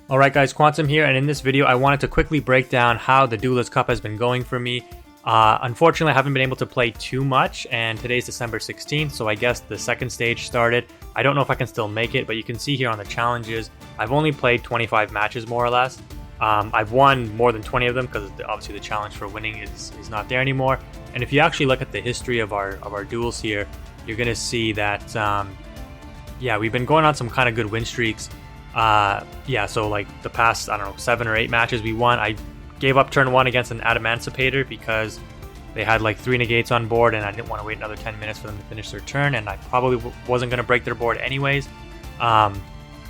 Alright guys, Quantum here, and in this video I wanted to quickly break down how the Duelist Cup has been going for me. Unfortunately, I haven't been able to play too much, and today's December 16th, so I guess the second stage started. I don't know if I can still make it, but you can see here on the challenges, I've only played 25 matches more or less. I've won more than 20 of them because obviously the challenge for winning is not there anymore. And if you actually look at the history of our duels here, you're going to see that, yeah, we've been going on some kind of good win streaks. So like the past, I don't know, 7 or 8 matches we won. I gave up turn 1 against an Adamancipator because they had like 3 negates on board and I didn't want to wait another 10 minutes for them to finish their turn, and I probably wasn't going to break their board anyways.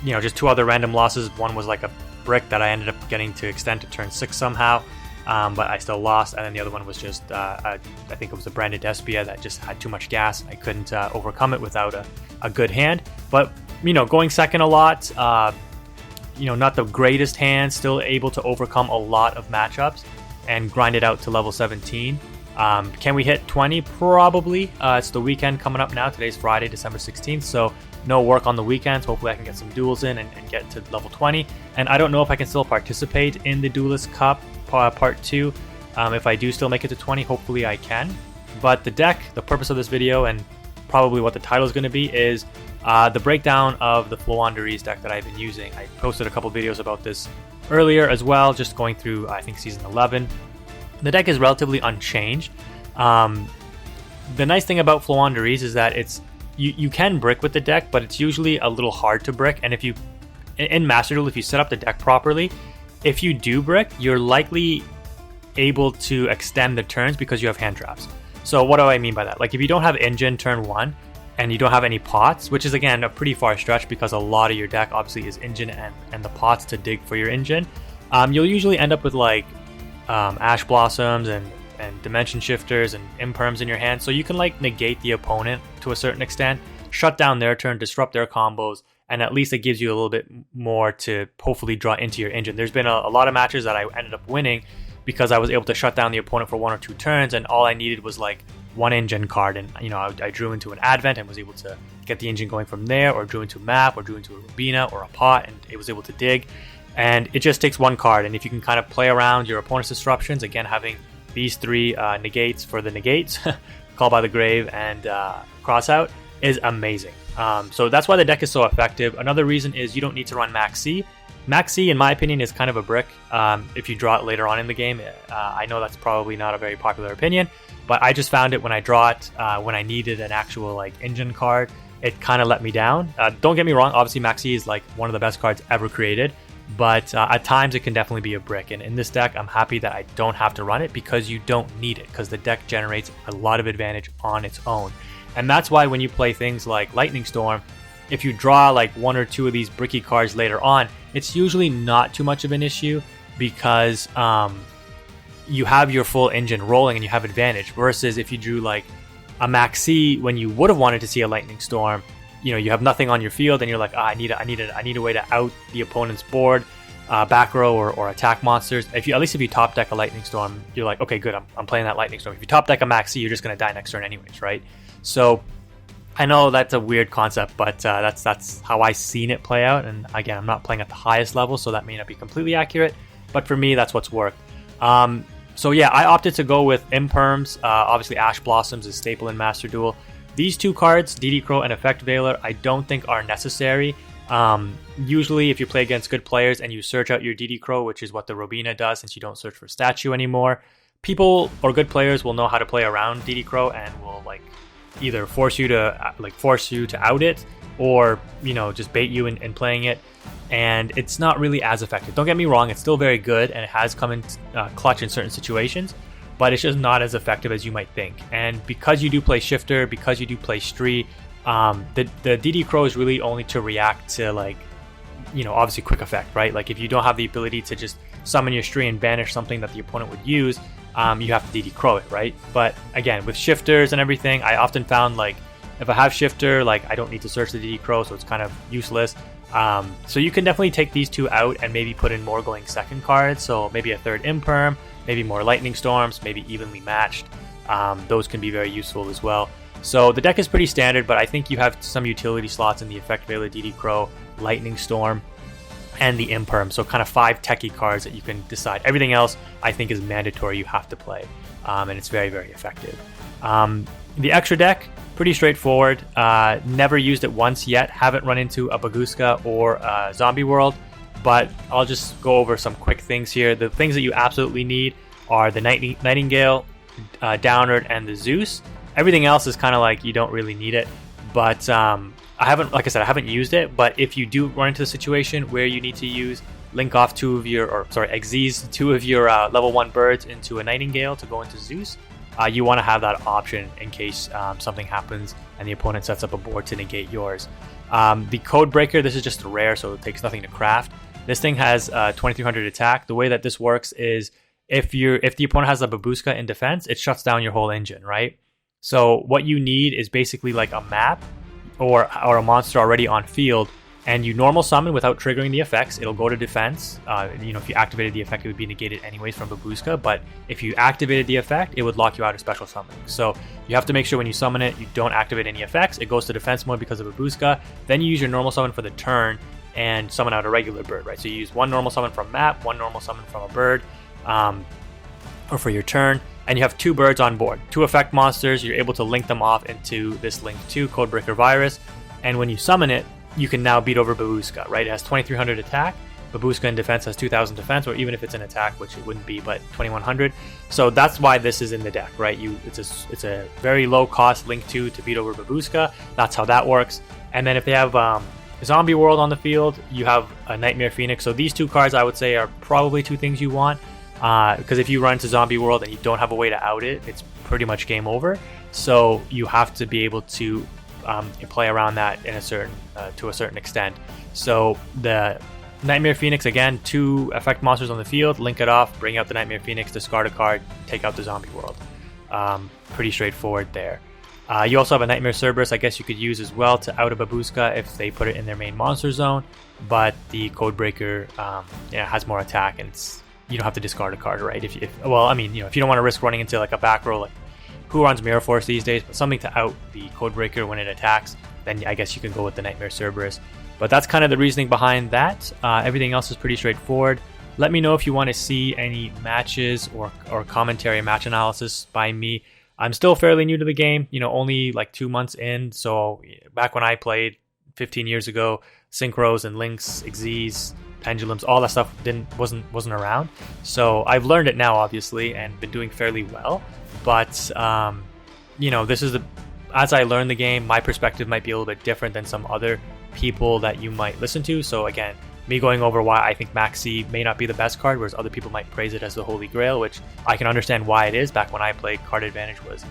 Just 2 other random losses. One was like a brick that I ended up getting to extend to turn 6 somehow, but I still lost, and then the other one was just, I think it was a branded Despia that just had too much gas. I couldn't overcome it without a good hand, but going second a lot, not the greatest hand, still able to overcome a lot of matchups and grind it out to level 17. Can we hit 20? Probably. It's the weekend coming up now. Today's Friday, December 16th, so no work on the weekends. Hopefully I can get some duels in and get to level 20. And I don't know if I can still participate in the Duelist Cup Part 2. If I do still make it to 20, hopefully I can. But the deck, the purpose of this video, and probably what the title is going to be, is the breakdown of the Floowandereeze deck that I've been using. I posted a couple videos about this earlier as well, just going through, I think, Season 11. The deck is relatively unchanged. The nice thing about Floowandereeze is that you can brick with the deck, but it's usually a little hard to brick. And if you, in Master Duel, if you set up the deck properly, if you do brick, you're likely able to extend the turns because you have hand traps. So what do I mean by that? Like if you don't have engine turn 1, and you don't have any pots, which is again a pretty far stretch because a lot of your deck obviously is engine and the pots to dig for your engine, you'll usually end up with like Ash Blossoms and Dimension Shifters and Imperms in your hand, so you can like negate the opponent to a certain extent, shut down their turn, disrupt their combos, and at least it gives you a little bit more to hopefully draw into your engine. There's been a lot of matches that I ended up winning because I was able to shut down the opponent for 1 or 2 turns, and all I needed was like 1 engine card, and I drew into an Advent and was able to get the engine going from there, or drew into a map, or drew into a Rubina or a pot, and it was able to dig. And it just takes 1 card, and if you can kind of play around your opponent's disruptions, again having these 3 negates for the negates, Call by the Grave and Crossout, is amazing. So that's why the deck is so effective. Another reason is you don't need to run Max C. Max C, in my opinion, is kind of a brick if you draw it later on in the game. I know that's probably not a very popular opinion, but I just found it when I draw it, when I needed an actual like engine card, it kind of let me down. Don't get me wrong, obviously Max C is like one of the best cards ever created, but at times it can definitely be a brick. And in this deck, I'm happy that I don't have to run it because you don't need it, because the deck generates a lot of advantage on its own. And that's why when you play things like Lightning Storm, if you draw like 1 or 2 of these bricky cards later on, it's usually not too much of an issue because you have your full engine rolling and you have advantage. Versus if you drew like a Max C when you would have wanted to see a Lightning Storm, you have nothing on your field and you're like, I need a way to out the opponent's board, back row or attack monsters. At least if you top deck a Lightning Storm, you're like, okay, good, I'm playing that Lightning Storm. If you top deck a Max C, you're just gonna die next turn anyways, right? So I know that's a weird concept, but that's how I seen it play out. And again, I'm not playing at the highest level, so that may not be completely accurate. But for me, that's what's worked. So yeah, I opted to go with Imperms. Obviously, Ash Blossoms is staple in Master Duel. These 2 cards, DD Crow and Effect Veiler, I don't think are necessary. Usually, if you play against good players and you search out your DD Crow, which is what the Robina does since you don't search for statue anymore, people or good players will know how to play around DD Crow and will like either force you to out it, or just bait you in playing it, and it's not really as effective. Don't get me wrong, it's still very good and it has come in clutch in certain situations, but it's just not as effective as you might think. And because you do play Shifter, because you do play Stree, the DD Crow is really only to react to like obviously quick effect, right? Like if you don't have the ability to just summon your Stree and banish something that the opponent would use, you have to DD Crow it, right? But again, with shifters and everything, I often found like if I have Shifter, like I don't need to search the DD Crow, so it's kind of useless. So you can definitely take these 2 out and maybe put in more going second cards. So maybe a 3rd Imperm, maybe more Lightning Storms, maybe evenly matched. Those can be very useful as well. So the deck is pretty standard, but I think you have some utility slots in the Effect Veiler, DD Crow, Lightning Storm, and the Imperm. So kind of 5 techie cards that you can decide. Everything else I think is mandatory, you have to play, and it's very, very effective. The extra deck, pretty straightforward. Never used it once yet. Haven't run into a Bagooska or a Zombie World, but I'll just go over some quick things here. The things that you absolutely need are the Nightingale, Downard, and the Zeus. Everything else is kind of like you don't really need it, but I haven't, like I said, I haven't used it. But if you do run into the situation where you need to link off 2 of your, or sorry, Xyz 2 of your level 1 birds into a Nightingale to go into Zeus, you want to have that option in case something happens and the opponent sets up a board to negate yours. The Codebreaker, this is just a rare, so it takes nothing to craft. This thing has 2300 attack. The way that this works is if the opponent has a Babooska in defense, it shuts down your whole engine, right? So what you need is basically like a map or a monster already on field, and you normal summon without triggering the effects. It'll go to defense. If you activated the effect, it would be negated anyways from Babooska, but if you activated the effect, it would lock you out of special summoning. So you have to make sure when you summon it, you don't activate any effects. It goes to defense mode because of Babooska. Then you use your normal summon for the turn and summon out a regular bird, right? So you use 1 normal summon from map, 1 normal summon from a bird, or for your turn, and you have 2 birds on board. 2 effect monsters, you're able to link them off into this Link 2 Codebreaker Virus, and when you summon it, you can now beat over Babooska, right? It has 2300 attack. Babooska in defense has 2000 defense, or even if it's an attack, which it wouldn't be, but 2100. So that's why this is in the deck, right? It's a very low cost Link 2 to beat over Babooska. That's how that works. And then if they have Zombie World on the field, you have a Nightmare Phoenix. So these 2 cards I would say are probably 2 things you want, because if you run into Zombie World and you don't have a way to out it, it's pretty much game over. So you have to be able to play around that in to a certain extent. So the Nightmare Phoenix, again, 2 effect monsters on the field, link it off, bring out the Nightmare Phoenix, discard a card, take out the Zombie World. Pretty straightforward there. You also have a Nightmare Cerberus, I guess you could use as well to out a Babooska if they put it in their main monster zone, but the Codebreaker has more attack, and you don't have to discard a card, right? If you don't want to risk running into like a back row, like who runs Mirror Force these days, but something to out the Codebreaker when it attacks, then I guess you can go with the Nightmare Cerberus. But that's kind of the reasoning behind that. Everything else is pretty straightforward. Let me know if you want to see any matches or commentary, match analysis by me. I'm still fairly new to the game, only like 2 months in. So back when I played 15 years ago, Synchros and Links, Xyz, Pendulums, all that stuff wasn't around. So I've learned it now, obviously, and been doing fairly well. But this is as I learn the game, my perspective might be a little bit different than some other people that you might listen to. So again, me going over why I think Maxi may not be the best card, whereas other people might praise it as the holy grail, which I can understand why it is. Back when I played, card advantage was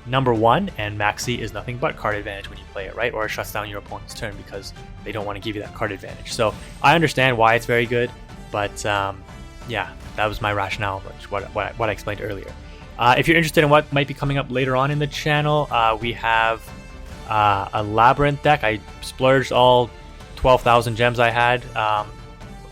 number 1, and Maxi is nothing but card advantage when you play it, right? Or it shuts down your opponent's turn because they don't want to give you that card advantage. So I understand why it's very good, but that was my rationale, which what I explained earlier. If you're interested in what might be coming up later on in the channel, we have a Labyrinth deck. I splurged all 12,000 gems I had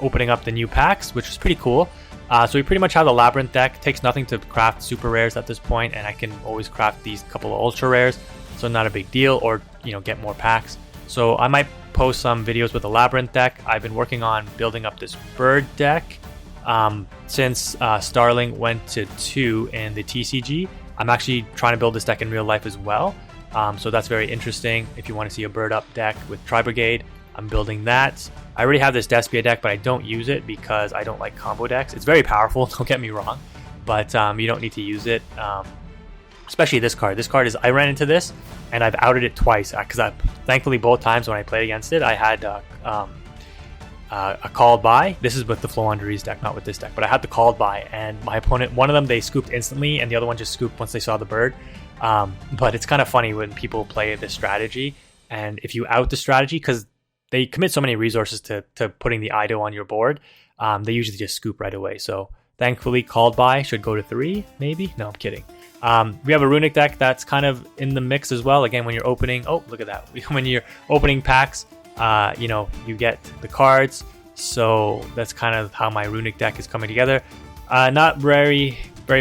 opening up the new packs, which was pretty cool. So we pretty much have the Labyrinth deck. It takes nothing to craft super rares at this point, and I can always craft these couple of ultra rares, so not a big deal, or get more packs. So I might post some videos with the Labyrinth deck. I've been working on building up this bird deck since Starling went to 2 in the TCG. I'm actually trying to build this deck in real life as well, so that's very interesting. If you want to see a bird up deck with Tri-Brigade, I'm building that. I already have this Despia deck, but I don't use it because I don't like combo decks. It's very powerful, don't get me wrong, but you don't need to use it, especially this card. This card is, I ran into this and I've outed it twice because thankfully both times when I played against it, I had a called by. This is with the Floowandereeze deck, not with this deck, but I had the called by, and my opponent, one of them they scooped instantly and the other one just scooped once they saw the bird. But it's kind of funny when people play this strategy, and if you out the strategy, because they commit so many resources to putting the Ido on your board, they usually just scoop right away. So thankfully called by should go to 3, maybe? No, I'm kidding. We have a Runic deck that's kind of in the mix as well. Again, when you're opening, oh, look at that. When you're opening packs, you get the cards. So that's kind of how my Runic deck is coming together. Not very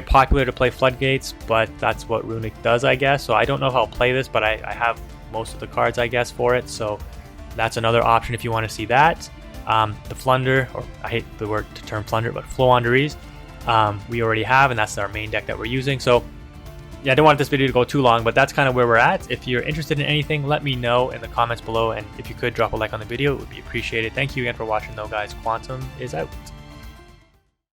popular to play Floodgates, but that's what Runic does, I guess. So I don't know how I'll play this, but I have most of the cards, I guess, for it. So that's another option if you want to see that. The Flunder, or I hate the term Flunder, but Floowandereeze, we already have, and that's our main deck that we're using. So yeah, I don't want this video to go too long, but that's kind of where we're at. If you're interested in anything, let me know in the comments below, and if you could drop a like on the video, it would be appreciated. Thank you again for watching though, guys. Quantum is out.